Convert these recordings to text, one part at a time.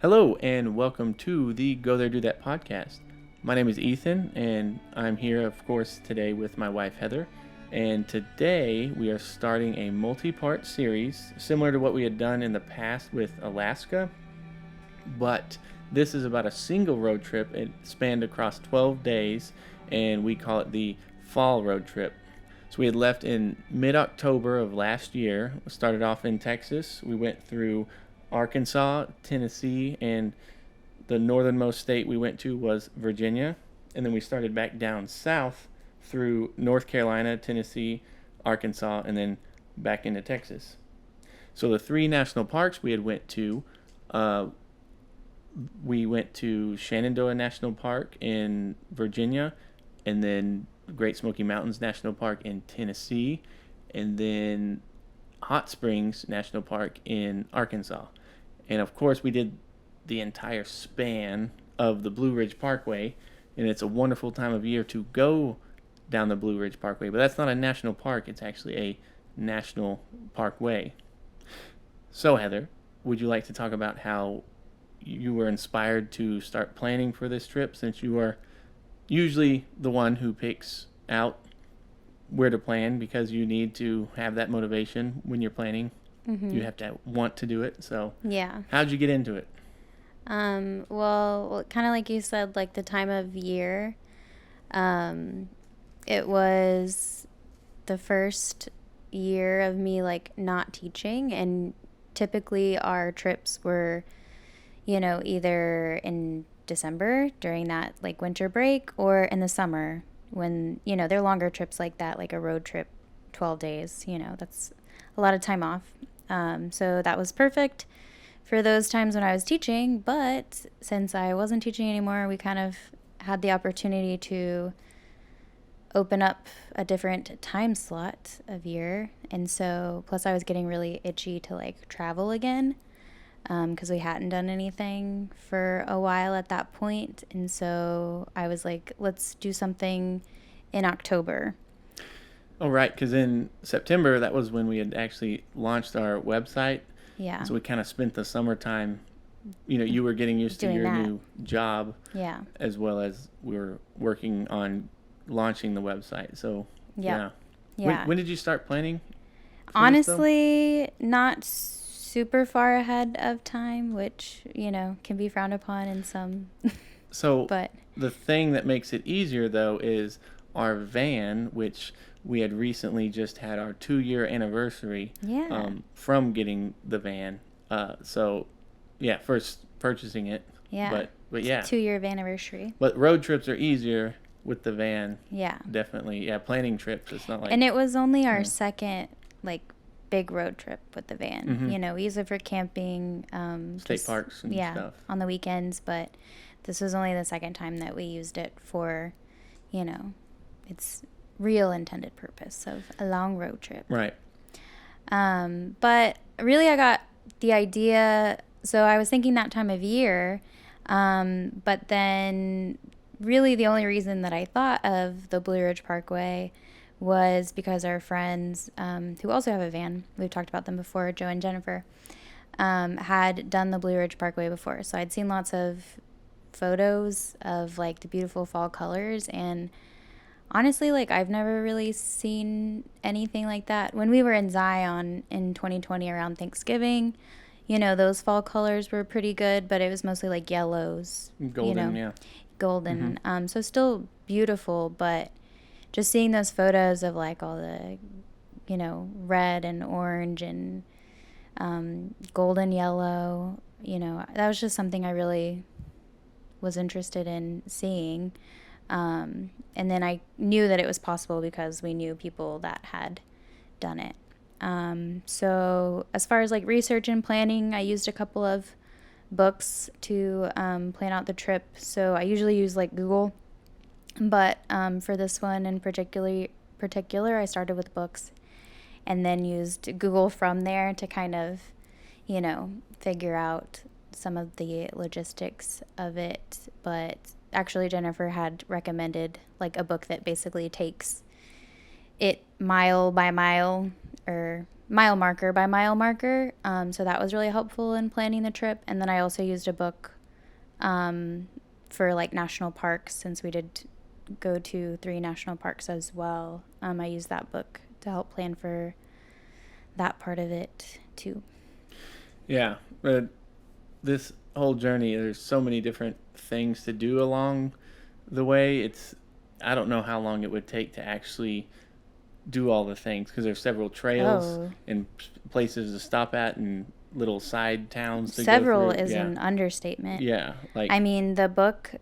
Hello and welcome to the Go There Do That podcast. My name is Ethan and I'm here, of course, today with my wife Heather. And today we are starting a multi-part series similar to what we had done in the past with Alaska. But this is about a single road trip. It spanned across 12 days and we call it the fall road trip. So we had left in mid-October of last year. We started off in Texas. We went through Arkansas, Tennessee, and the northernmost state we went to was Virginia. And then we started back down south through North Carolina, Tennessee, Arkansas, and then back into Texas. So the three national parks we went to Shenandoah National Park in Virginia, and then Great Smoky Mountains National Park in Tennessee, and then Hot Springs National Park in Arkansas. And of course we did the entire span of the Blue Ridge Parkway, and it's a wonderful time of year to go down the Blue Ridge Parkway, but that's not a national park, it's actually a national parkway. So Heather, would you like to talk about how you were inspired to start planning for this trip, since you are usually the one who picks out where to plan because you need to have that motivation when you're planning. Mm-hmm. You have to want to do it. So yeah. How'd you get into it? Well, kind of like you said, like the time of year, it was the first year of me like not teaching, and typically our trips were, either in December during that like winter break, or in the summer when, they're longer trips like that, like a road trip, 12 days, that's a lot of time off. So that was perfect for those times when I was teaching, but since I wasn't teaching anymore, we kind of had the opportunity to open up a different time slot of year. And so, plus I was getting really itchy to like travel again, because we hadn't done anything for a while at that point. And so I was like, let's do something in October. Oh, right, because in September, that was when we had actually launched our website. Yeah. So we kind of spent the summertime, you were getting used to Doing your that. new job. Yeah. As well as we were working on launching the website. So, Yeah. When did you start planning? Honestly, not super far ahead of time, which, can be frowned upon in some. But the thing that makes it easier, though, is our van, which we had recently just had our 2-year anniversary from getting the van. First purchasing it. Yeah. But yeah. 2-year anniversary. But road trips are easier with the van. Yeah. Definitely. Yeah, planning trips. It's not like. And it was only our second, like, big road trip with the van. Mm-hmm. We use it for camping. State parks and stuff. On the weekends. But this was only the second time that we used it for, its real intended purpose of a long road trip. Right. But really I got the idea, so I was thinking that time of year, but then really the only reason that I thought of the Blue Ridge Parkway was because our friends, who also have a van, we've talked about them before, Joe and Jennifer, had done the Blue Ridge Parkway before. So I'd seen lots of photos of like the beautiful fall colors, and honestly, like, I've never really seen anything like that. When we were in Zion in 2020 around Thanksgiving, those fall colors were pretty good, but it was mostly like yellows. Golden, Golden. Mm-hmm. So still beautiful, but just seeing those photos of like all the, red and orange and golden yellow, that was just something I really was interested in seeing. And then I knew that it was possible because we knew people that had done it. So as far as like research and planning, I used a couple of books to plan out the trip. So I usually use like Google, but for this one in particular, I started with books and then used Google from there to kind of, figure out some of the logistics of it. But actually Jennifer had recommended like a book that basically takes it mile by mile, or mile marker by mile marker. So that was really helpful in planning the trip. And then I also used a book for like national parks, since we did go to 3 national parks as well. I used that book to help plan for that part of it too. Yeah, but this whole journey, there's so many different things to do along the way. I don't know how long it would take to actually do all the things, because there's several trails and places to stop at and little side towns to Several go through. is an understatement. Yeah, like I mean, the book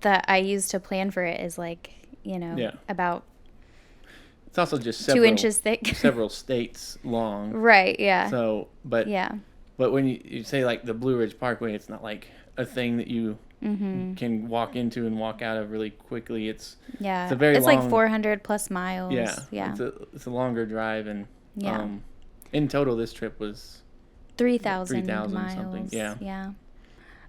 that I used to plan for it is like, about it's also just 2 inches thick, several states long. Right. Yeah. So, but when you say like the Blue Ridge Parkway, it's not like a thing that you can walk into and walk out of really quickly. It's a very long, like 400 plus miles. Yeah. It's a longer drive, and in total this trip was 3,000 miles. Something. Yeah.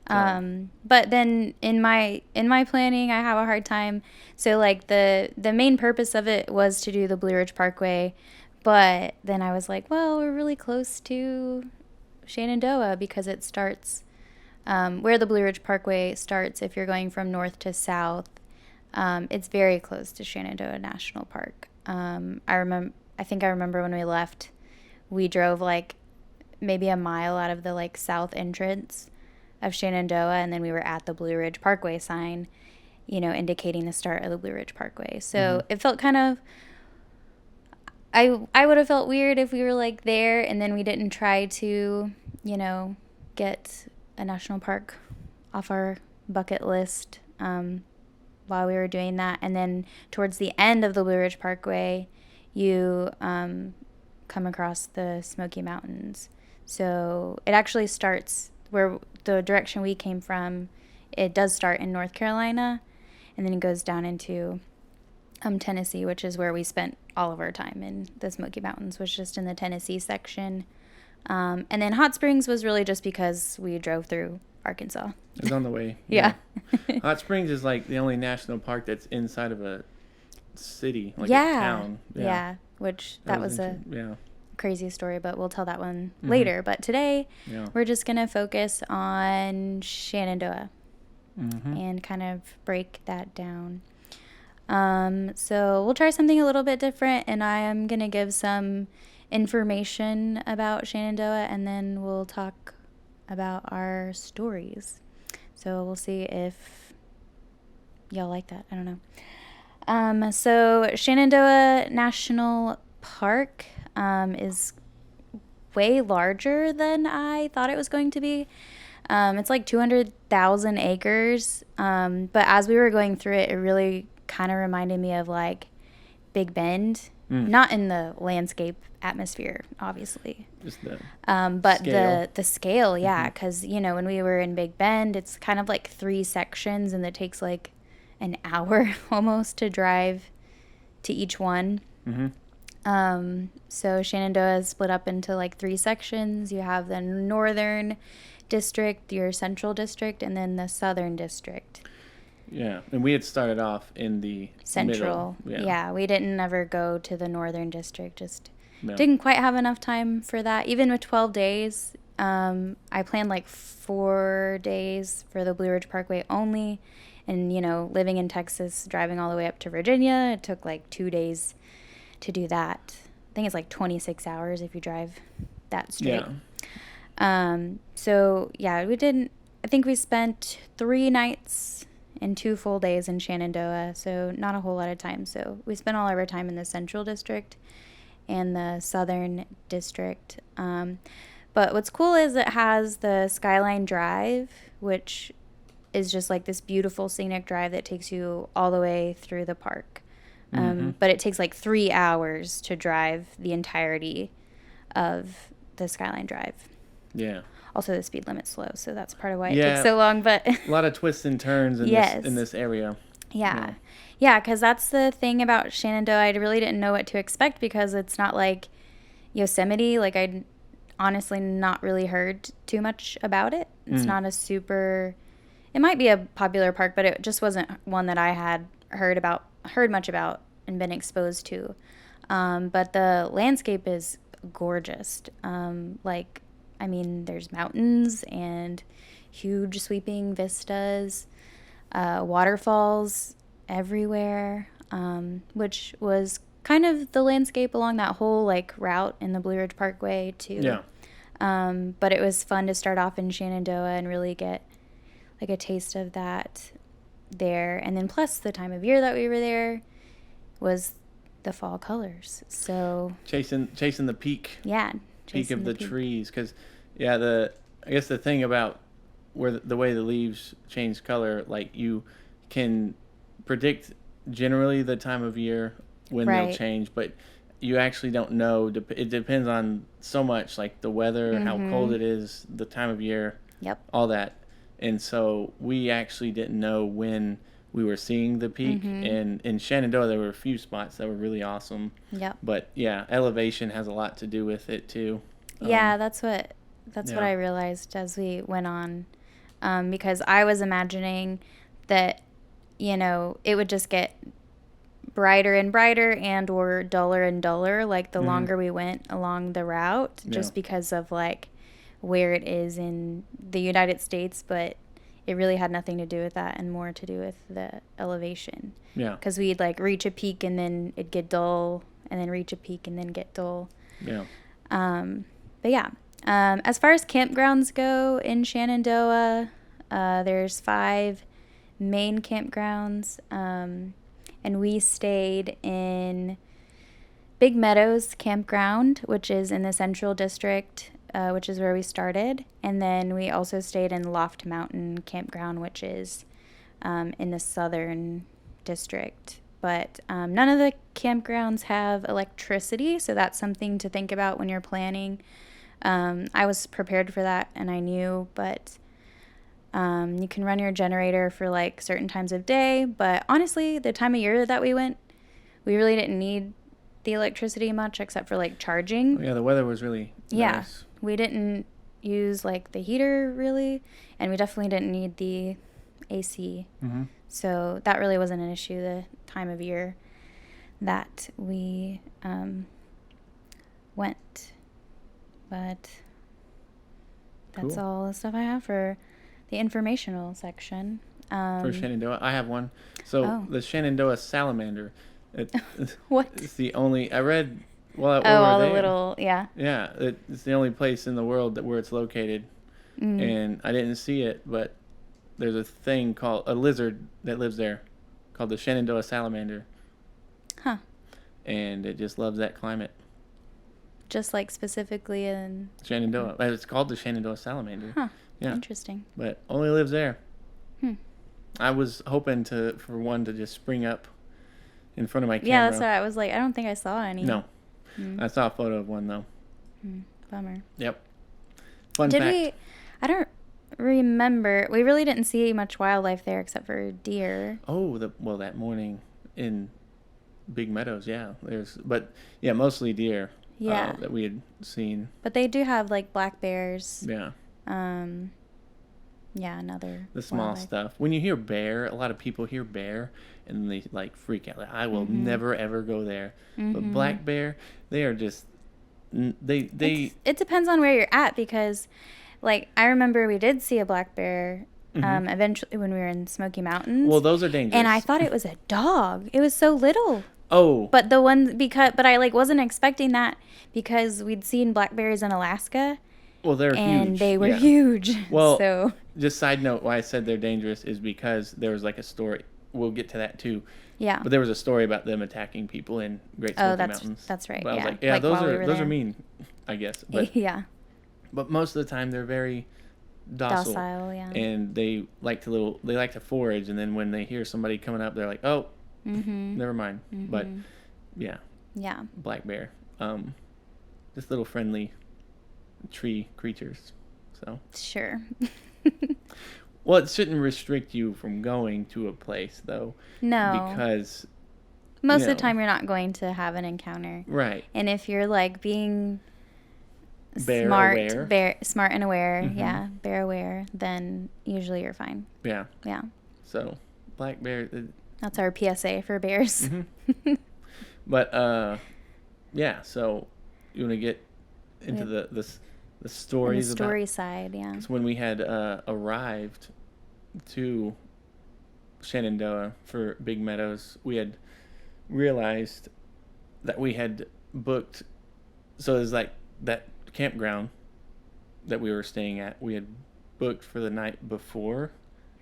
But then in my planning, I have a hard time. So like the main purpose of it was to do the Blue Ridge Parkway, but then I was like, well, we're really close to Shenandoah, because it starts where the Blue Ridge Parkway starts. If you're going from north to south, it's very close to Shenandoah National Park. I think I remember when we left, we drove like maybe a mile out of the like south entrance of Shenandoah, and then we were at the Blue Ridge Parkway sign, indicating the start of the Blue Ridge Parkway. So it felt kind of, I would have felt weird if we were like there and then we didn't try to, get a national park off our bucket list while we were doing that. And then towards the end of the Blue Ridge Parkway, you come across the Smoky Mountains. So it actually starts where the direction we came from. It does start in North Carolina, and then it goes down into Tennessee, which is where we spent all of our time. In the Smoky Mountains was just in the Tennessee section. And then Hot Springs was really just because we drove through Arkansas. It was on the way. Yeah. Hot Springs is like the only national park that's inside of a city, like a town. Yeah. Which that was a crazy story, but we'll tell that one later. But today we're just going to focus on Shenandoah and kind of break that down. So we'll try something a little bit different, and I am going to give some information about Shenandoah, and then we'll talk about our stories. So we'll see if y'all like that. I don't know. So Shenandoah National Park is way larger than I thought it was going to be. It's like 200,000 acres. But as we were going through it, it really kind of reminded me of like Big Bend. Not in the landscape atmosphere, obviously. Just the but scale. the scale, because, when we were in Big Bend, it's kind of like 3 sections, and it takes like an hour almost to drive to each one. So Shenandoah is split up into like 3 sections. You have the northern district, your central district, and then the southern district. Yeah, and we had started off in the central. Middle. Yeah, we didn't ever go to the northern district. Just didn't quite have enough time for that. Even with 12 days, I planned like 4 days for the Blue Ridge Parkway only. And, living in Texas, driving all the way up to Virginia, it took like 2 days to do that. I think it's like 26 hours if you drive that straight. So, I think we spent 3 nights and 2 full days in Shenandoah, so not a whole lot of time. So we spent all of our time in the central district and the southern district. But what's cool is it has the Skyline Drive, which is just like this beautiful scenic drive that takes you all the way through the park. But it takes like 3 hours to drive the entirety of the Skyline Drive. Yeah. Also, the speed limit's slow, so that's part of why it takes so long. But a lot of twists and turns in this area. Yeah, because that's the thing about Shenandoah. I really didn't know what to expect, because it's not like Yosemite. Like, I'd honestly not really heard too much about it. It's not a super... It might be a popular park, but it just wasn't one that I had heard much about and been exposed to. But the landscape is gorgeous. I mean, there's mountains and huge sweeping vistas, waterfalls everywhere, which was kind of the landscape along that whole like route in the Blue Ridge Parkway too. Yeah. But it was fun to start off in Shenandoah and really get like a taste of that there. And then plus the time of year that we were there was the fall colors. So chasing the peak. Yeah. Peak of the trees, because I guess the thing about where the way the leaves change color, like you can predict generally the time of year when they'll change, but you actually don't know. It depends on so much, like the weather, how cold it is, the time of year, all that. And so we actually didn't know when we were seeing the peak. And in Shenandoah, there were a few spots that were really awesome. But yeah, elevation has a lot to do with it too. Yeah, that's what I realized as we went on, because I was imagining that, it would just get brighter and brighter and or duller and duller like the longer we went along the route, just because of like where it is in the United States, but it really had nothing to do with that and more to do with the elevation. Yeah. Because we'd like reach a peak and then it'd get dull, and then reach a peak and then get dull. Yeah. But yeah, as far as campgrounds go in Shenandoah, there's 5 main campgrounds, and we stayed in Big Meadows Campground, which is in the Central District, which is where we started. And then we also stayed in Loft Mountain Campground, which is in the Southern District. But none of the campgrounds have electricity, so that's something to think about when you're planning. I was prepared for that, and I knew, but you can run your generator for like certain times of day. But honestly, the time of year that we went, we really didn't need the electricity much except for like charging. Yeah, the weather was really nice. We didn't use like the heater really, and we definitely didn't need the AC. So that really wasn't an issue the time of year that we went. But that's all the stuff I have for the informational section. For Shenandoah, I have one. So the Shenandoah salamander. What? It's the only I read. Well, all the little Yeah, it's the only place in the world where it's located, and I didn't see it, but there's a thing called a lizard that lives there, called the Shenandoah salamander. Huh. And it just loves that climate. Just like specifically in Shenandoah. It's called the Shenandoah salamander. Huh. Yeah. Interesting. But only lives there. I was hoping for one to just spring up in front of my camera. Yeah, that's what I was like. I don't think I saw any. No. I saw a photo of one though. Bummer. Yep. Fun fact. I don't remember. We really didn't see much wildlife there except for deer. Oh, that morning in Big Meadows, mostly deer. Yeah. That we had seen. But they do have like black bears. Yeah. Another the small wildlife stuff. When you hear bear, a lot of people hear bear and they like freak out. Like, I will never ever go there. But black bear, they are just it depends on where you're at, because like I remember we did see a black bear eventually when we were in Smoky Mountains. Well, those are dangerous. And I thought it was a dog. It was so little. Oh. But I like wasn't expecting that because we'd seen black bears in Alaska. Well, they're huge. And they were huge. Well, so just side note, why I said they're dangerous is because there was like a story. We'll get to that too. Yeah. But there was a story about them attacking people in Great Smoky Mountains. That's right. But I was like, those are mean, I guess. But, yeah. But most of the time they're very docile. Yeah. And they like to forage, and then when they hear somebody coming up, they're like, oh, never mind. But yeah. Yeah. Black bear. Just little friendly tree creatures. So sure. Well, it shouldn't restrict you from going to a place, though. No. Because most of the time you're not going to have an encounter. Right. And if you're like being smart and aware, bear aware, then usually you're fine. Yeah. Yeah. So, black bear. That's our PSA for bears. But, yeah, so you want to get into Yeah. the stories the story side, yeah. Because when we had arrived to Shenandoah for Big Meadows, we had realized that we had booked. So it was like that campground that we were staying at. We had booked for the night before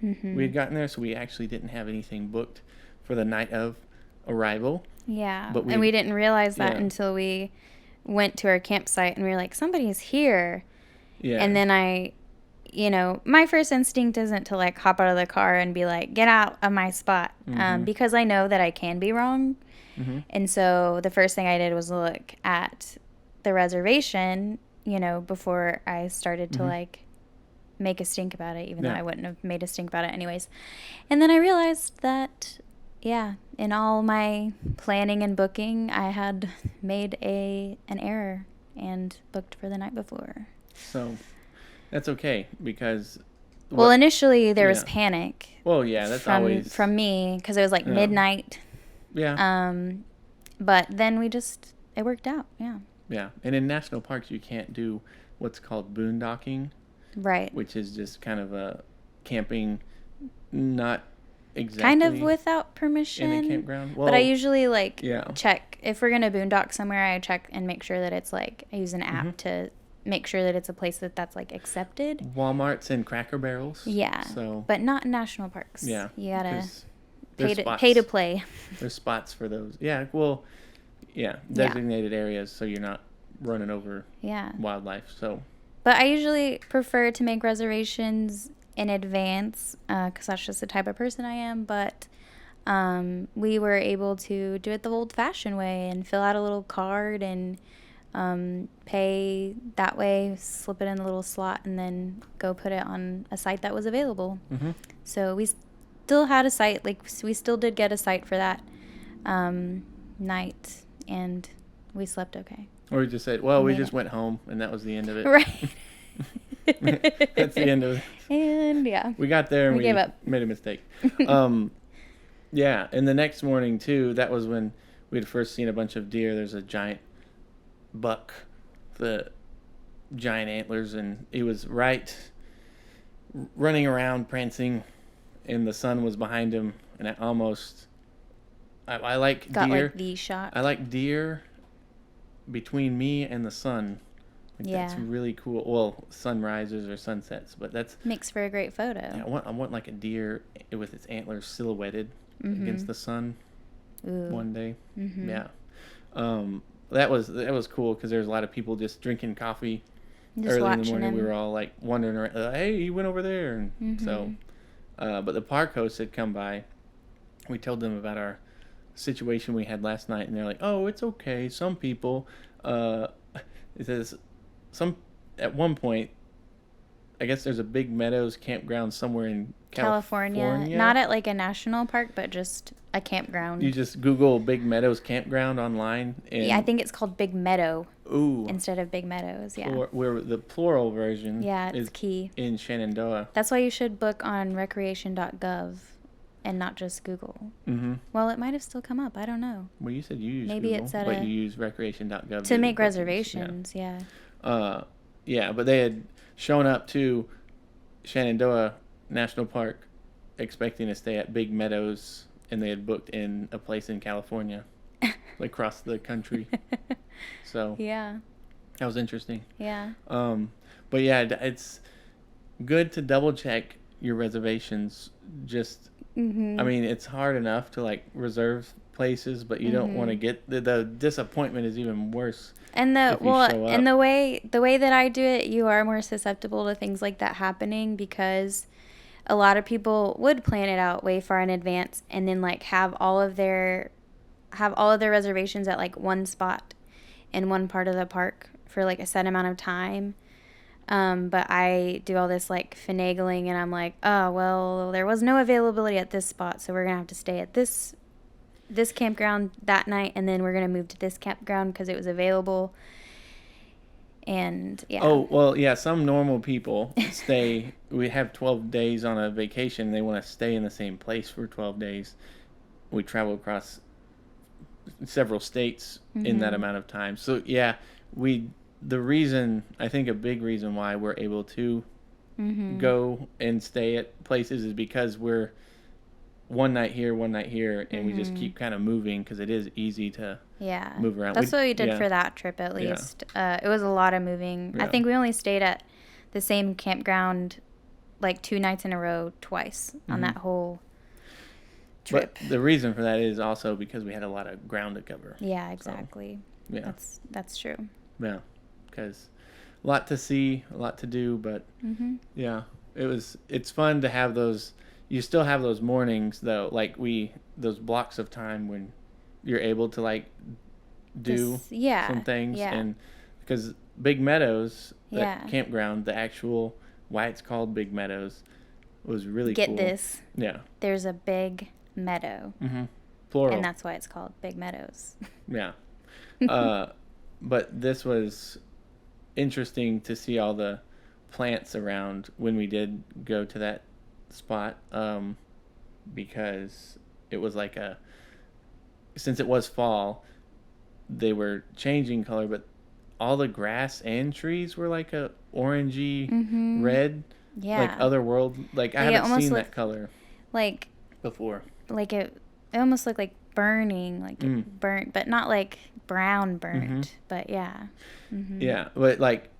we had gotten there, so we actually didn't have anything booked for the night of arrival. Yeah, but we didn't realize that until we went to our campsite and we were like, somebody's here. Yeah. And then my first instinct isn't to like hop out of the car and be like, get out of my spot, because I know that I can be wrong. Mm-hmm. And so the first thing I did was look at the reservation, before I started to like make a stink about it, even though I wouldn't have made a stink about it anyways. And then I realized that, in all my planning and booking, I had made an error and booked for the night before. So that's okay, because... Well, initially there was panic. Well, yeah, that's always... From me, because it was like midnight. Yeah. But then it worked out, yeah. Yeah, and in national parks you can't do what's called boondocking. Right. Which is just kind of a camping, not exactly... Kind of without permission. In a campground. Well, but I usually check. If we're going to boondock somewhere, I check and make sure that it's I use an app to make sure that it's a place that's accepted. Walmarts and Cracker Barrels. Yeah. So, but not in national parks. Yeah. You gotta pay to play. There's spots for those. Yeah. Well, designated areas so you're not running over wildlife. So. But I usually prefer to make reservations in advance because that's just the type of person I am. But we were able to do it the old-fashioned way and fill out a little card and pay that way, slip it in the little slot, and then go put it on a site that was available. Mm-hmm. So we still had a site, we still did get a site for that night, and we slept okay. Or we just said, well, we just went home, and that was the end of it. Right. That's the end of it. And, we got there, and we gave up. Made a mistake. Yeah, and the next morning, too, that was when we had first seen a bunch of deer. There's a giant buck, the giant antlers, and he was running around, prancing, and the sun was behind him, and I like got deer. Got the shot. I like deer between me and the sun. That's really cool. Well, sunrises or sunsets, but that's... Makes for a great photo. Yeah, I want like a deer with its antlers silhouetted against the sun one day. Mm-hmm. Yeah. That was cool because there's a lot of people just drinking coffee early in the morning. We were all like wondering, hey, he went over there. And so, but the park hosts had come by. We told them about our situation we had last night, and they're like, oh, it's okay. Some people, it says, at one point, I guess there's a Big Meadows campground somewhere in California. Not at like a national park, but just a campground. You just Google Big Meadows campground online. And I think it's called Big Meadow. Ooh. Instead of Big Meadows, Where the plural version is key. In Shenandoah. That's why you should book on recreation.gov and not just Google. Mm-hmm. Well, it might have still come up. I don't know. Well, you said you use Maybe Google, it's at but you use recreation.gov. To make reservations, but they had shown up to Shenandoah National Park expecting to stay at Big Meadows, and they had booked in a place in California, across the country. So that was interesting. Yeah. But it's good to double check your reservations. Just, I mean, it's hard enough to like reserve places, but you don't want to get the disappointment is even worse. And the way that I do it, you are more susceptible to things like that happening because a lot of people would plan it out way far in advance and then like have all of their reservations at like one spot in one part of the park for like a set amount of time. But I do all this like finagling and I'm like, oh, well, there was no availability at this spot, so we're going to have to stay at this campground that night, and then we're going to move to this campground because it was available. And some normal people we have 12 days on a vacation. They want to stay in the same place for 12 days. We travel across several states in that amount of time. So we the reason, I think a big reason why we're able to Mm-hmm. go and stay at places is because we're one night here, and we just Mm-hmm. keep kind of moving because it is easy to Yeah. move around. That's what we did Yeah. for that trip, at Yeah. least. It was a lot of moving. I Yeah. think we only stayed at the same campground like 2 nights in a row twice on that whole trip. But the reason for that is also because we had a lot of ground to cover. Yeah, exactly. So, yeah. That's true. Yeah. Because a lot to see, a lot to do, but Mm-hmm. yeah, it's fun to have those. You still have those mornings though, like those blocks of time when you're able to like do some things, Yeah. and because Big Meadows, that Yeah. campground, the actual why it's called Big Meadows was really Get cool. this. Yeah. There's a big meadow. Mm-hmm. Plural. And that's why it's called Big Meadows. Yeah. But this was interesting to see all the plants around when we did go to that spot, because it was like since it was fall, they were changing color, but all the grass and trees were like a orangey red, Yeah. like otherworld. Like I haven't seen that color like before. like it almost looked like burning, like it burnt, but not like brown burnt. But yeah. Mm-hmm. Yeah, but like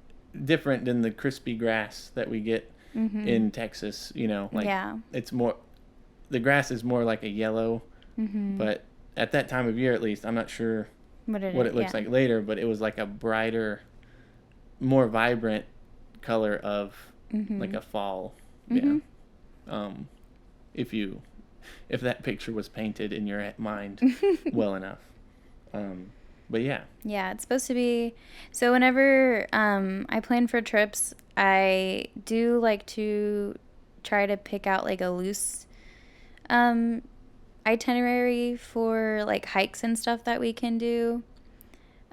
different than the crispy grass that we get in Texas. Like it's more, the grass is more like a yellow, but at that time of year, at least, I'm not sure what it looks like later, but it was like a brighter, more vibrant color of like a fall. Yeah. If that picture was painted in your mind well enough. But yeah. Yeah, it's supposed to be. So whenever I plan for trips, I do like to try to pick out like a loose itinerary for like hikes and stuff that we can do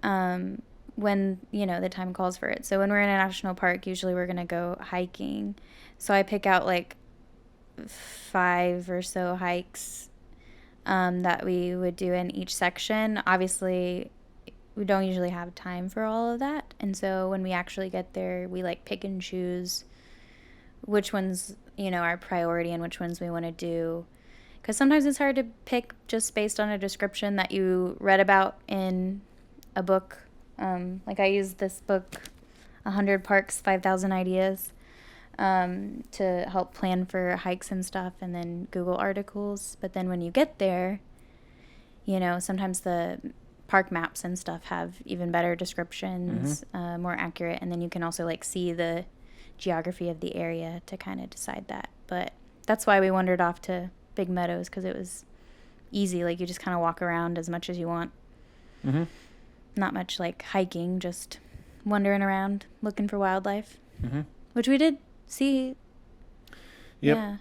when, the time calls for it. So when we're in a national park, usually we're going to go hiking. So I pick out like 5 or so hikes that we would do in each section. Obviously, we don't usually have time for all of that. And so when we actually get there, we like pick and choose which ones, our priority and which ones we want to do. Because sometimes it's hard to pick just based on a description that you read about in a book. Like I used this book, 100 Parks, 5,000 Ideas, to help plan for hikes and stuff, and then Google articles. But then when you get there, sometimes the park maps and stuff have even better descriptions, more accurate, and then you can also like see the geography of the area to kind of decide that. But that's why we wandered off to Big Meadows, because it was easy. Like you just kind of walk around as much as you want. Not much like hiking, just wandering around looking for wildlife, which we did see. Yep. Yeah.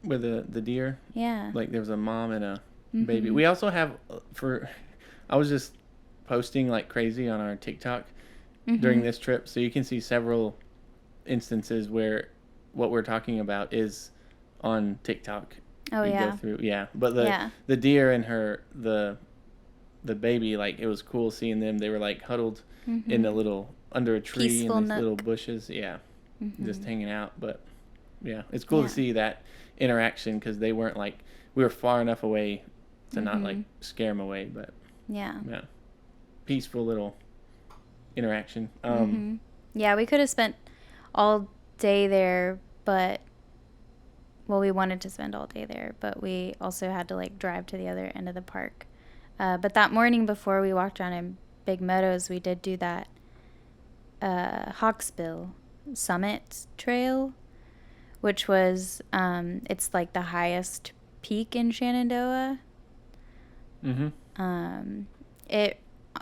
With the deer. Yeah. Like there was a mom and a baby. We also have I was just posting like crazy on our TikTok during this trip, so you can see several instances where what we're talking about is on TikTok. Oh, you yeah. go through, yeah. But the deer and the baby, like it was cool seeing them. They were like huddled in a little under a tree Peaceful in these nook. little bushes. Yeah, just hanging out. But yeah, it's cool to see that interaction, because they weren't like, we were far enough away to not like scare them away, but Yeah. peaceful little interaction. Yeah, we could have spent all day there, but we wanted to spend all day there, but we also had to like drive to the other end of the park. But that morning before we walked around in Big Meadows, we did do that Hawksbill Summit Trail, which was it's like the highest peak in Shenandoah.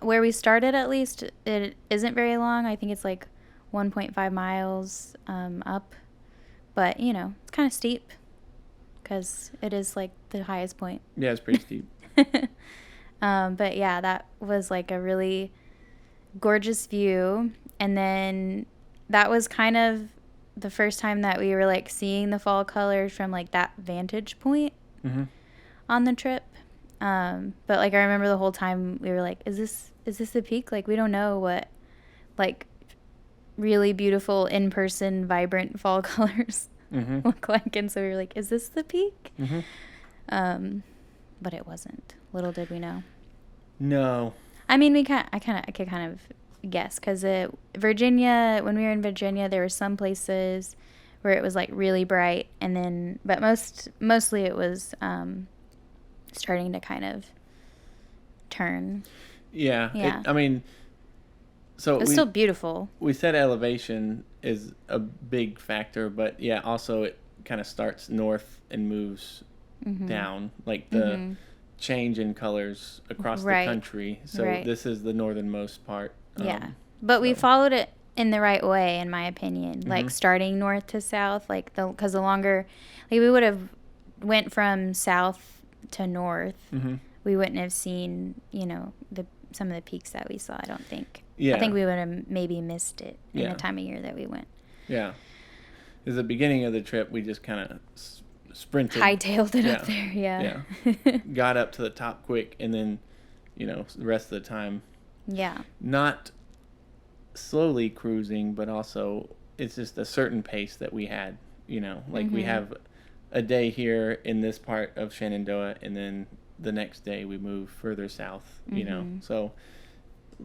Where we started, at least, it isn't very long. I think it's like 1.5 miles up, but it's kind of steep because it is like the highest point. Yeah, it's pretty steep. But yeah, that was like a really gorgeous view. And then that was kind of the first time that we were like seeing the fall colors from like that vantage point on the trip. But like I remember the whole time we were like, is this the peak? Like we don't know what like really beautiful in-person vibrant fall colors Mm-hmm. look like. And so we were like, is this the peak? Mm-hmm. But it wasn't. Little did we know. No. I mean, I could kind of guess, because Virginia, when we were in Virginia, there were some places where it was like really bright, and then, but mostly it was starting to kind of turn. Yeah. Yeah. I mean, so It was still beautiful. We said elevation is a big factor, but yeah, also it kind of starts north and moves down, like the change in colors across the country. So this is the northernmost part. Yeah. But we followed it in the right way, in my opinion. Like starting north to south, like because the longer, like we would have went from south to north, we wouldn't have seen, some of the peaks that we saw, I don't think. Yeah. I think we would have maybe missed it in the time of year that we went. Yeah. Because the beginning of the trip, we just kind of sprinted. Hightailed it up there, yeah. Got up to the top quick, and then, the rest of the time. Yeah. Not slowly cruising, but also it's just a certain pace that we had, we have a day here in this part of Shenandoah, and then the next day we move further south,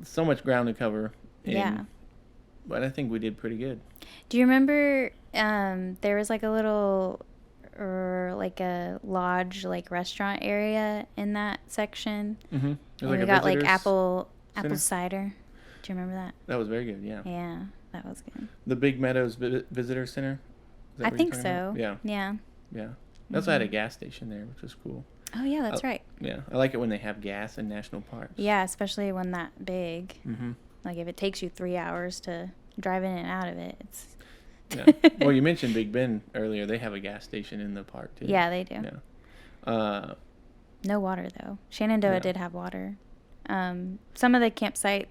so much ground to cover. But I think we did pretty good. Do you remember there was like a little like a lodge, like restaurant area in that section? Mm-hmm. And we got like apple cider. Do you remember that? That was very good, yeah. Yeah, that was good. The Big Meadows Visitor Center? I think so. Yeah. Yeah. Yeah. They also had a gas station there, which was cool. Oh, yeah, that's right. Yeah. I like it when they have gas in national parks. Yeah, especially when that big. Mm-hmm. Like if it takes you 3 hours to drive in and out of it, it's... Yeah. Well, you mentioned Big Bend earlier. They have a gas station in the park, too. Yeah, they do. Yeah. No water, though. Shenandoah did have water. Some of the campsite,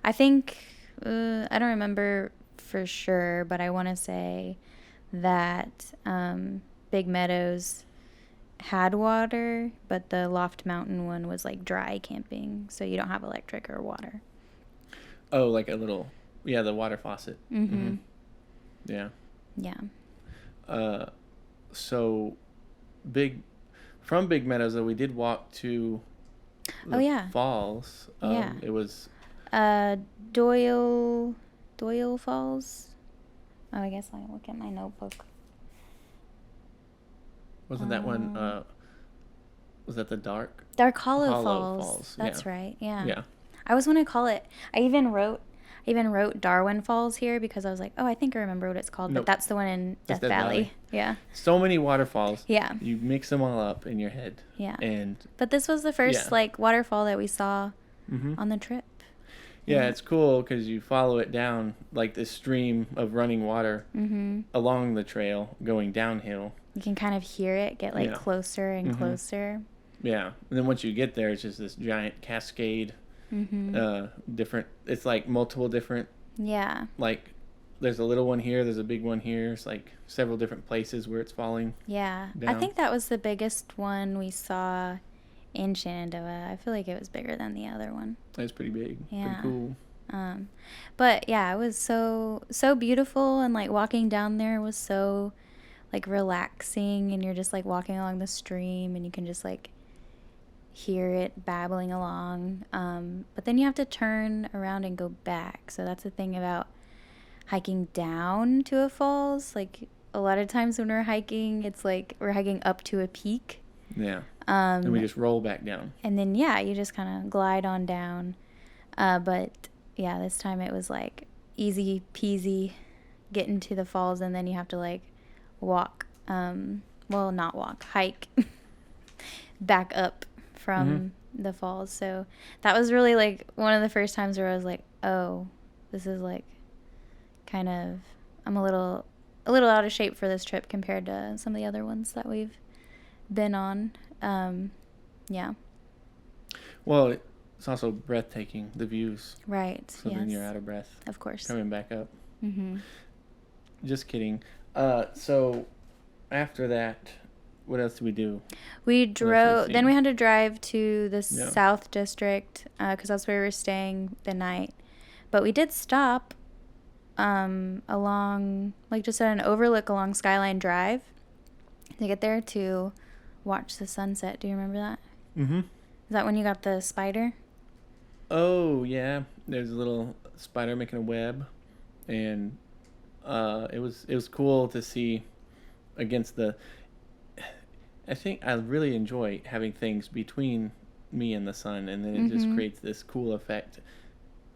I think, I don't remember for sure, but I want to say that Big Meadows had water, but the Loft Mountain one was like dry camping, so you don't have electric or water. Oh, like a little, the water faucet. Mm-hmm. Yeah. Yeah. So from Big Meadows, though, we did walk to the falls. It was Doyle Falls. Oh, I guess I'll look at my notebook. Wasn't that one, was that the Dark Hollow Hollow Falls. That's right, yeah. Yeah. I was going to call it, I even wrote Darwin Falls here because I was like, oh, I think I remember what it's called, but that's the one in Death Valley. Yeah. So many waterfalls. Yeah. You mix them all up in your head. Yeah. And but this was the first waterfall that we saw on the trip. Yeah, it's cool because you follow it down like this stream of running water along the trail going downhill. You can kind of hear it get like closer and closer. Yeah. And then once you get there, it's just this giant cascade. Different. It's like multiple different. Yeah. Like there's a little one here. There's a big one here. It's like several different places where it's falling. Yeah. Down. I think that was the biggest one we saw in Shenandoah. I feel like it was bigger than the other one. That's pretty big. Yeah. Pretty cool. But yeah, it was so beautiful, and like walking down there was so like relaxing, and you're just like walking along the stream and you can just like hear it babbling along. But then you have to turn around and go back. So that's the thing about hiking down to a falls. Like a lot of times when we're hiking, it's like we're hiking up to a peak. Yeah. And we just roll back down. And then, you just kind of glide on down. But, yeah, this time it was, like, easy peasy getting to the falls. And then you have to, like, walk. Not walk. Hike back up from the falls. So that was really, like, one of the first times where I was like, oh, this is, like, kind of... I'm a little out of shape for this trip compared to some of the other ones that we've been on. Yeah. Well, it's also breathtaking, the views. Right. So then you're out of breath. Of course. Coming back up. Mm-hmm. Just kidding. So after that, what else did we do? We drove. Then we had to drive to the South District because that's where we were staying the night. But we did stop along, like just at an overlook along Skyline Drive to get there to watch the sunset. Do you remember that? Mm-hmm. Is that when you got the spider? Oh, yeah. There's a little spider making a web. And it was cool to see against the... I think I really enjoy having things between me and the sun, and then it just creates this cool effect.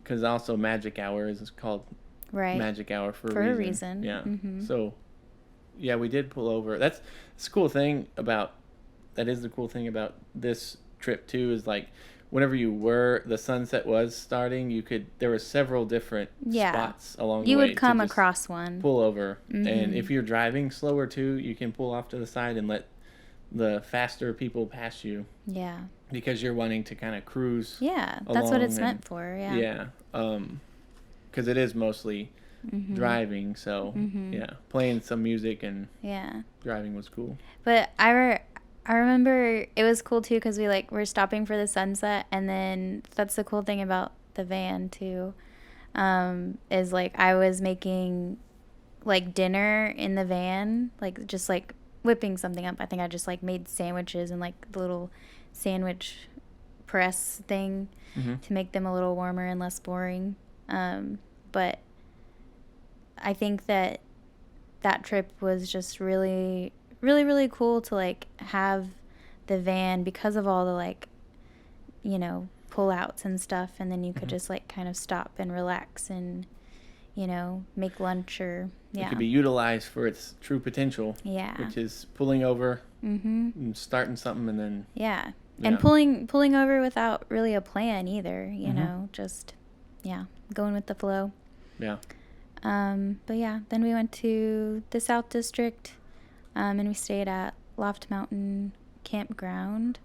Because also Magic Hour is called Magic Hour for a reason. Yeah. So, yeah, we did pull over. That's the cool thing about... That is the cool thing about this trip, too, is like... Whenever the sunset was starting, there were several different spots along the way. You would come across one. Pull over. And if you're driving slower too, you can pull off to the side and let the faster people pass you. Yeah. Because you're wanting to kind of cruise. Yeah, that's what it's meant for. Yeah. Yeah. Because it is mostly driving, so yeah, playing some music and driving was cool. But I remember it was cool too because we were stopping for the sunset, and then that's the cool thing about the van too, is I was making dinner in the van, just whipping something up. I think I just made sandwiches and the little sandwich press thing to make them a little warmer and less boring. But I think that trip was just really, really, really cool to have the van because of all the pull outs and stuff, and then you could just kind of stop and relax and make lunch or it could be utilized for its true potential, which is pulling over and starting something, and then and pulling over without really a plan either, you know, just going with the flow. But then we went to the South District, and we stayed at Loft Mountain Campground.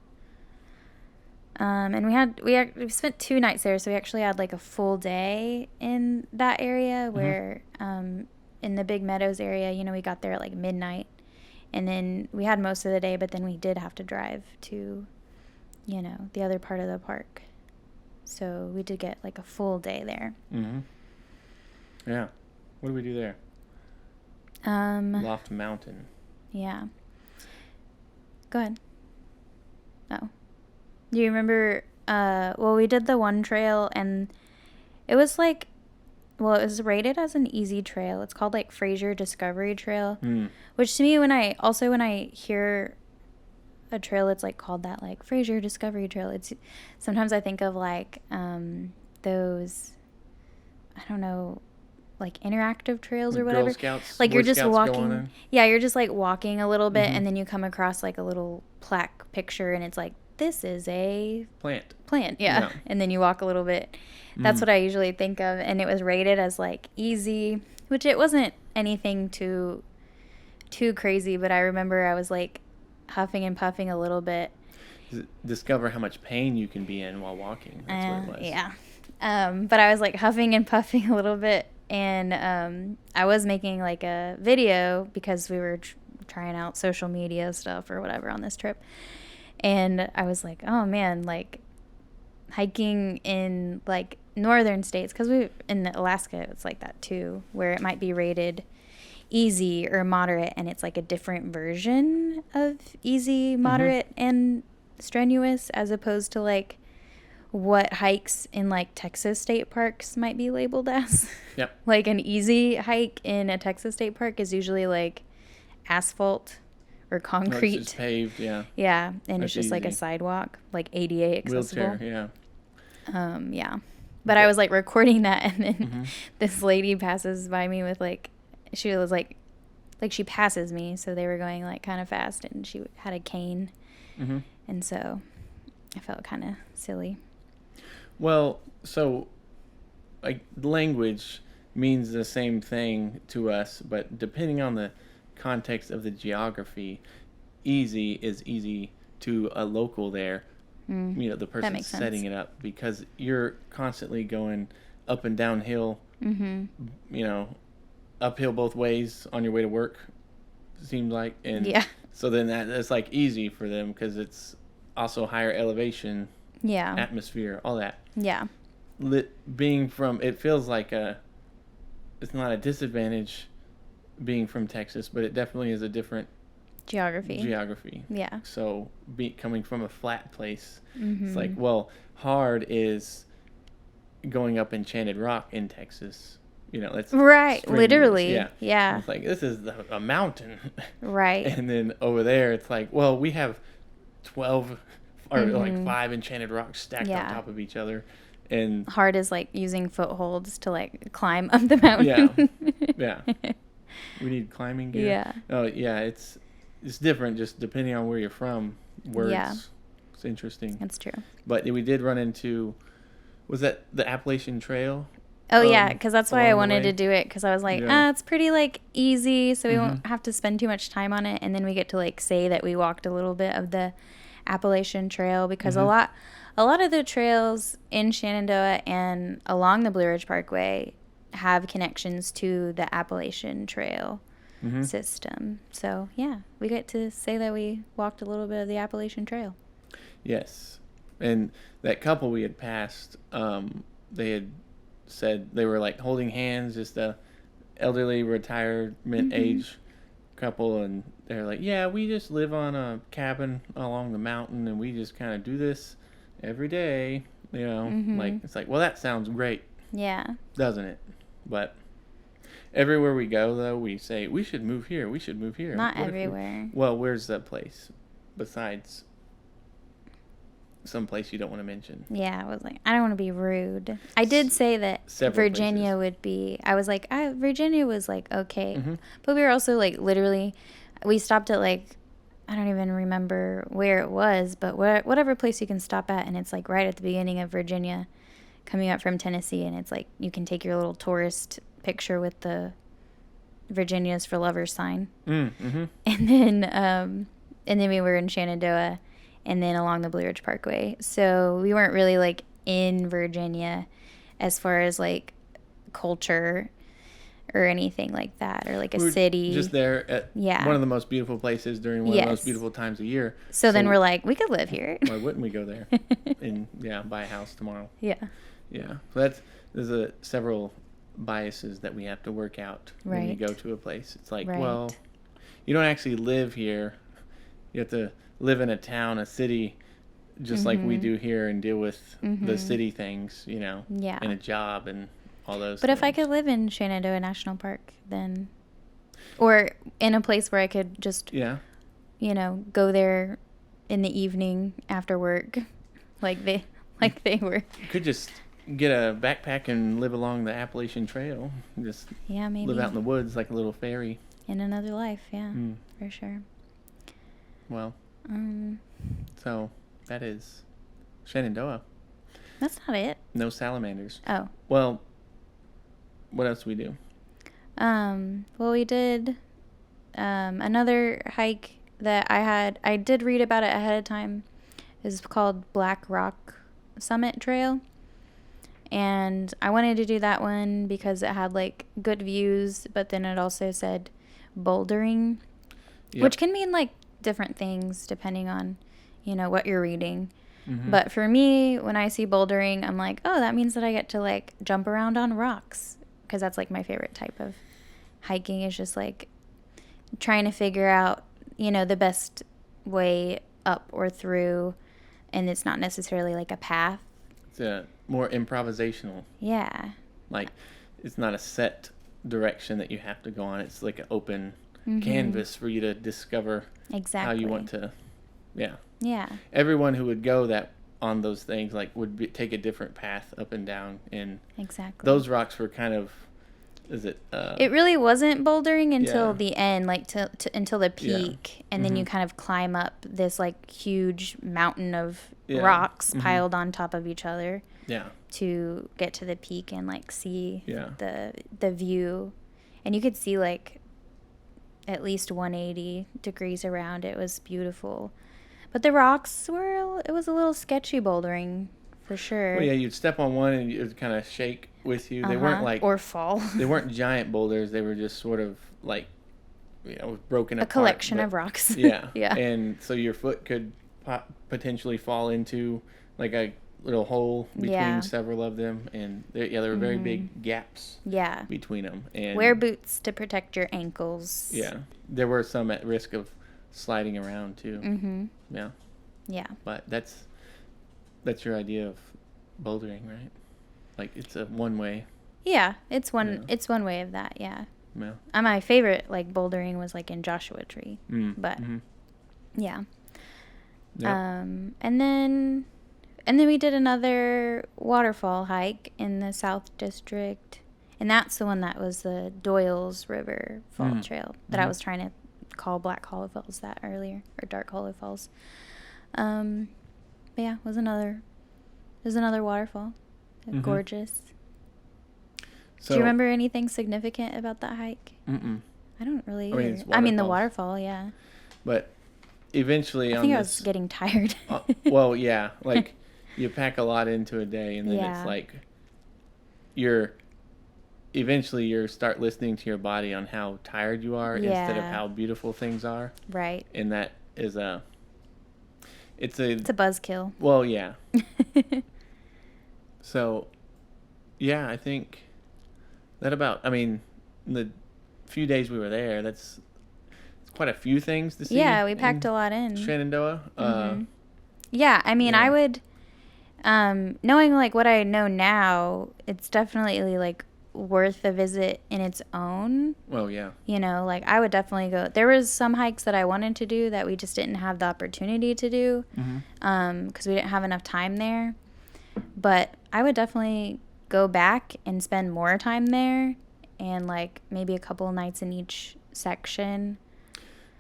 And we spent 2 nights there, so we actually had a full day in that area where in the Big Meadows area, we got there at midnight, and then we had most of the day, but then we did have to drive to the other part of the park, so we did get a full day there. Yeah. What did we do there? Loft Mountain. Yeah. Go ahead. Oh. Do you remember, we did the one trail, and it was it was rated as an easy trail. It's called Fraser Discovery Trail, which to me, when I hear a trail that's called that, Fraser Discovery Trail, it's sometimes I think of those, I don't know, interactive trails or whatever. Girl Scouts, you're just Scouts walking. Yeah, you're just walking a little bit, and then you come across a little plaque picture, and it's this is a plant. Yeah. And then you walk a little bit. That's what I usually think of, and it was rated as easy, which it wasn't anything too crazy, but I remember I was huffing and puffing a little bit. Discover how much pain you can be in while walking. That's what it was. Yeah. But I was huffing and puffing a little bit, and I was making a video because we were trying out social media stuff or whatever on this trip, and I was oh man, hiking in northern states, because we in Alaska it's that too, where it might be rated easy or moderate, and it's a different version of easy, moderate, and strenuous, as opposed to what hikes in Texas state parks might be labeled as. Yep. An easy hike in a Texas state park is usually asphalt or concrete. It's just paved, yeah. Yeah, and That's it's just easy. a sidewalk, ADA accessible. Wheelchair, yeah. Yeah. But I was recording that, and then this lady passes by me with she was she passes me, so they were going kind of fast, and she had a cane. And so I felt kind of silly. Well, so language means the same thing to us, but depending on the context of the geography, easy is easy to a local there. The person setting it up, because you're constantly going up and downhill, uphill both ways on your way to work, seems like. And so then that's easy for them, because it's also higher elevation, atmosphere, all that. Yeah. Being from, it feels like it's not a disadvantage being from Texas, but it definitely is a different geography. Yeah. So coming from a flat place, Mm-hmm. it's like, well, hard is going up Enchanted Rock in Texas. It's Right. strenuous. Literally. Yeah. Yeah. It's like, this is a mountain. Right. And then over there, it's like, well, we have 12 or Mm-hmm. like 5 Enchanted Rocks stacked on top of each other. And hard is like using footholds to like climb up the mountain. Yeah. We need climbing gear. Yeah. Oh, yeah. It's different just depending on where you're from. Words. Yeah. It's interesting. That's true. But we did run into, was that the Appalachian Trail? Oh, yeah, because that's why I wanted to do it, because I was like, it's pretty, like, easy, so we won't have to spend too much time on it, and then we get to, like, say that we walked a little bit of the Appalachian Trail, because a lot of the trails in Shenandoah and along the Blue Ridge Parkway have connections to the Appalachian Trail system. So, yeah, we get to say that we walked a little bit of the Appalachian Trail. Yes. And that couple we had passed, they had said they were like holding hands, just a elderly retirement age couple, and they're like, yeah, we just live on a cabin along the mountain, and we just kind of do this every day, like, it's like, well, that sounds great, doesn't it? But everywhere we go, though, we say we should move here, Not everywhere. Well, where's that place besides some place you don't want to mention? Yeah, I was like, I don't want to be rude. I did say that Virginia would be, I was like, Virginia was like, okay. But we were also like, literally, we stopped at like, I don't even remember where it was, but whatever place you can stop at, and it's like right at the beginning of Virginia, coming up from Tennessee, and it's like, you can take your little tourist picture with the Virginia's for Lovers sign. And then we were in Shenandoah, and then along the Blue Ridge Parkway. So we weren't really like in Virginia as far as like culture or anything like that, or like a city. Just there at one of the most beautiful places during one of the most beautiful times of year. So then we're like, we could live here. Why wouldn't we go there and buy a house tomorrow? Yeah. So there's several biases that we have to work out when you go to a place. It's like, well, you don't actually live here. You have to live in a town, a city, just like we do here, and deal with the city things, and a job and all those But things. if I could live in Shenandoah National Park, then, or in a place where I could just, go there in the evening after work, like they were. You could just get a backpack and live along the Appalachian Trail. Just maybe live out in the woods like a little fairy. In another life, for sure. Well, so that is Shenandoah. That's not it. No salamanders. Oh. Well, what else do we do? Well, we did another hike that I did read about it ahead of time. It's called Black Rock Summit Trail. And I wanted to do that one because it had like good views, but then it also said bouldering, which can mean like different things depending on, what you're reading. But for me, when I see bouldering, I'm like, oh, that means that I get to like jump around on rocks, because that's like my favorite type of hiking, is just like trying to figure out, the best way up or through, and it's not necessarily like a path. It's more improvisational. Yeah. Like, it's not a set direction that you have to go on. It's like an open canvas for you to discover how you want to. Yeah. Everyone who would go on those things would take a different path up and down, and those rocks were kind of. It really wasn't bouldering until the end, like until the peak, and then you kind of climb up this like huge mountain of rocks piled on top of each other. Yeah. To get to the peak and like see the view, and you could see like at least 180 degrees around. It was beautiful, but the rocks it was a little sketchy bouldering for sure. Well, yeah, you'd step on one and it would kind of shake with you. They weren't like or fall. They weren't giant boulders. They were just sort of like broken apart. A collection of rocks. Yeah. Yeah. And so your foot could potentially fall into like a little hole between Yeah. several of them, and there were very big gaps Yeah. between them. And Wear boots to protect your ankles. yeah, there were some at risk of sliding around too. Mm-hmm. Yeah, Yeah. but that's your idea of bouldering, right? Like it's a one way. Yeah, it's one. Yeah. It's one way of that. Yeah. Yeah. My favorite like bouldering was like in Joshua Tree, but yeah. Yep. And then we did another waterfall hike in the South District, and that's the one that was the Doyle's River Fall Trail that I was trying to call Black Hollow Falls that earlier, or Dark Hollow Falls. But yeah, it was another waterfall. Gorgeous. So, do you remember anything significant about that hike? Mm-mm. I don't really either. it's I mean, the waterfalls. waterfall, yeah. But eventually, I think I was getting tired. well, yeah, like you pack a lot into a day, and then it's like eventually you start listening to your body on how tired you are instead of how beautiful things are. Right. And that is it's a buzzkill. Well, yeah. So, yeah, I think that the few days we were there, it's quite a few things to see. Yeah, we packed a lot in. Shenandoah. Yeah, I mean, I would, knowing like what I know now, it's definitely like worth a visit in its own. Well, yeah. You know, like I would definitely go. There was some hikes that I wanted to do that we just didn't have the opportunity to do, because we didn't have enough time there. But I would definitely go back and spend more time there, and like maybe a couple of nights in each section.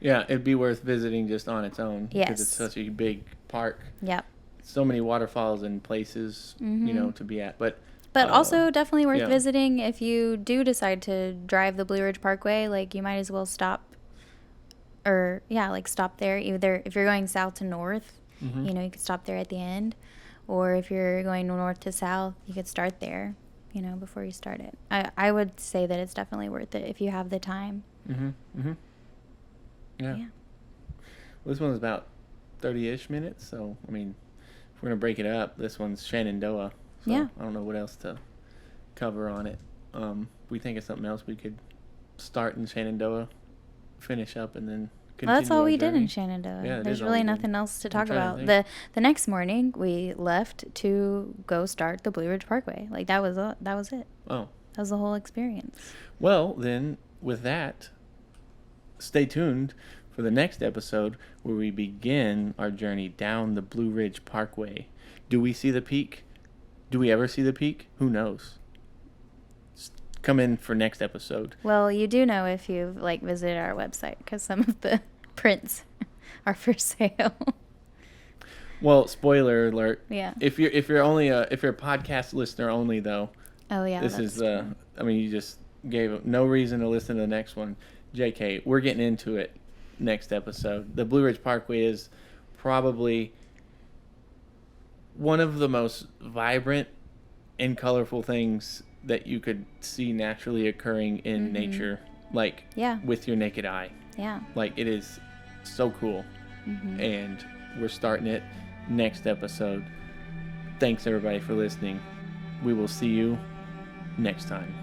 Yeah, it'd be worth visiting just on its own. Yes. Because it's such a big park. Yep. So many waterfalls and places, to be at. But also definitely worth visiting if you do decide to drive the Blue Ridge Parkway. Like, you might as well stop there. Either if you're going south to north, you could stop there at the end. Or if you're going north to south, you could start there, before you start it. I would say that it's definitely worth it if you have the time. Yeah. Well, this one's about 30-ish minutes, so, I mean, if we're going to break it up, this one's Shenandoah. So yeah. I don't know what else to cover on it. We think of something else we could start in Shenandoah, finish up, and then continue. Well, that's all we journey. did in Shenandoah. Yeah, there's really nothing else to talk about. The next morning, we left to go start the Blue Ridge Parkway. Like, that was it. Oh. That was the whole experience. Well, then, with that, stay tuned for the next episode where we begin our journey down the Blue Ridge Parkway. Do we see the peak? Do we ever see the peak? Who knows? Come in for next episode. Well, you do know if you've visited our website, because some of the prints are for sale. Well, spoiler alert. Yeah. If you're a podcast listener only though. Oh yeah. This is you just gave no reason to listen to the next one. JK, we're getting into it next episode. The Blue Ridge Parkway is probably one of the most vibrant and colorful things that you could see naturally occurring in nature, with your naked eye. Yeah. It is so cool. And we're starting it next episode. Thanks everybody for listening. We will see you next time.